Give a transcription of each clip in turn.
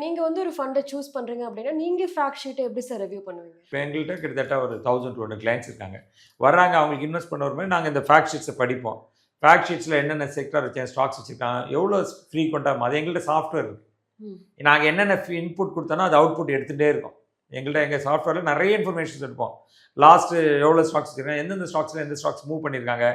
நீங்க வந்து ஒரு ஃபண்ட சூஸ் பண்றீங்க அப்படின்னா, நீங்க ஃபேக்ட் ஷீட்ட எப்படி சார் ரிவ்யூ பண்ணுவீங்க? இப்போ எங்கள்கிட்ட கிட்டத்தட்ட ஒரு 1200 கிளைண்ட்ஸ் இருக்காங்க. வர்றாங்க, அவங்களுக்கு இன்வெஸ்ட் பண்ண வரும்போது நாங்கள் இந்த ஃபேக்ட் ஷீட்ஸை படிப்போம். ஃபேக்ட் ஷீட்ஸில் என்னென்ன செக்டார் வச்சேன், ஸ்டாக்ஸ் வச்சுருக்காங்க, எவ்வளோ ஃப்ரீக்வெண்ட்டாக, அது எங்கள்கிட்ட சாஃப்ட்வேர் இருக்குது. ம். நாங்கள் என்னென்ன இன்புட் கொடுத்தோனோ அது அவுட்புட் எடுத்துகிட்டே இருக்கோம். எங்கள் சாஃப்ட்வேரில் நிறைய இன்ஃபர்மேஷன்ஸ் எடுப்போம். லாஸ்ட்டு எவ்வளோ ஸ்டாக்ஸ் வச்சுருக்காங்க, எந்தெந்த ஸ்டாக்ஸில் எந்த ஸ்டாக்ஸ் மூவ் பண்ணியிருக்காங்க,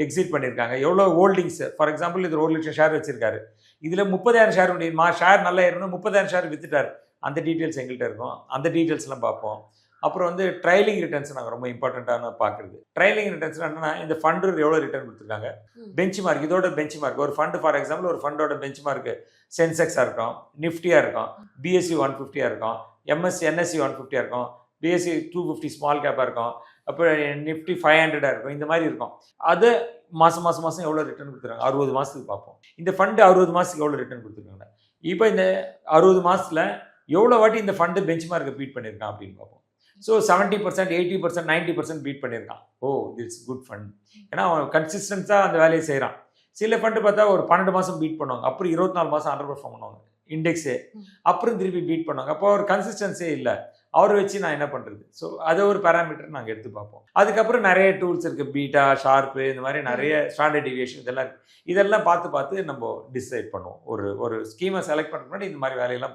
எக்ஸிட் பண்ணியிருக்காங்க, எவ்வளோ ஹோல்டிங்ஸ். ஃபார் எக்ஸாம்பிள் இது 1 லட்சம் ஷேர் வச்சிருக்காரு, இதில் 30,000 ஷேர் முடியுமா, ஷேர் நல்லா ஏறணும், 30,000 ஷேர் வித்துட்டார், அந்த டீட்டெயில்ஸ் எங்கள்கிட்ட இருக்கும். அந்த டீட்டெயில்ஸ்லாம் பார்ப்போம். அப்புறம் வந்து ட்ரைலிங் ரிட்டர்ன்ஸ் நாங்கள் ரொம்ப இம்பார்ட்டண்ட்டான பார்க்குறது. ட்ரைலிங் ரிட்டர்ன்ஸ் என்னன்னா, இந்த ஃபண்டு எவ்வளோ ரிட்டர்ன் கொடுத்துருக்காங்க, பெஞ்ச் மார்க், இதோட பெஞ்ச் மார்க். ஒரு ஃபண்டு ஃபார் எக்ஸாம்பிள் ஒரு ஃபண்டோட பெஞ்ச் மார்க்கு சென்செக்ஸாக இருக்கும், நிஃப்டியாக இருக்கும், பிஎஸ்சி 150 இருக்கும், என்எஸ்சி 150 இருக்கும், பிஎஸ்சி 250 ஸ்மால் கேப்பாக இருக்கும், அப்புறம் நிஃப்டி 500 இருக்கும். இந்த மாதிரி இருக்கும். அது மாதம் எவ்வளோ ரிட்டர்ன் கொடுத்துருக்காங்க, 60 மாதத்துக்கு பார்ப்போம். இந்த ஃபண்டு 60 மாதத்துக்கு எவ்வளோ ரிட்டர்ன் கொடுத்துருக்காங்க. இப்போ இந்த 60 மாதத்தில் எவ்வளோ வாட்டி இந்த ஃபண்டு பெஞ்ச் மார்க்கை பீட் பண்ணியிருக்கான் அப்படின்னு பார்ப்போம். ஸோ 70%, 80%, 90% பீட் பண்ணியிருக்கான். ஓ, திட்ஸ் குட் ஃபண்ட். ஏன்னா அவன் கன்சிஸ்டன்ஸாக அந்த வேலையை செய்கிறான். சில ஃபண்டு பார்த்தா ஒரு 12 மாதம் பீட் பண்ணுவாங்க, அப்புறம் 24 மாதம் அண்டர் பெர்ஃபார்ம் பண்ணுவாங்க இண்டெக்ஸே, அப்புறம் திருப்பி பீட் பண்ணுவாங்க. அப்போ ஒரு கன்சிஸ்டன்ஸே இல்லை. அவரை வச்சு நான் என்ன பண்ணுறது? ஸோ அதை ஒரு பேராமீட்டர் நாங்கள் எடுத்து பார்ப்போம். அதுக்கப்புறம் நிறைய டூல்ஸ் இருக்குது, பீட்டா, ஷார்ப்பு, இந்த மாதிரி நிறைய ஸ்டாண்டர்ட் டிவியேஷன் இதெல்லாம் இருக்குது. இதெல்லாம் பார்த்து நம்ம டிசைட் பண்ணுவோம். ஒரு ஸ்கீமை செலக்ட் பண்ணுறதுக்கு முன்னாடி இந்த மாதிரி வேலையெல்லாம் பண்ணுவோம்.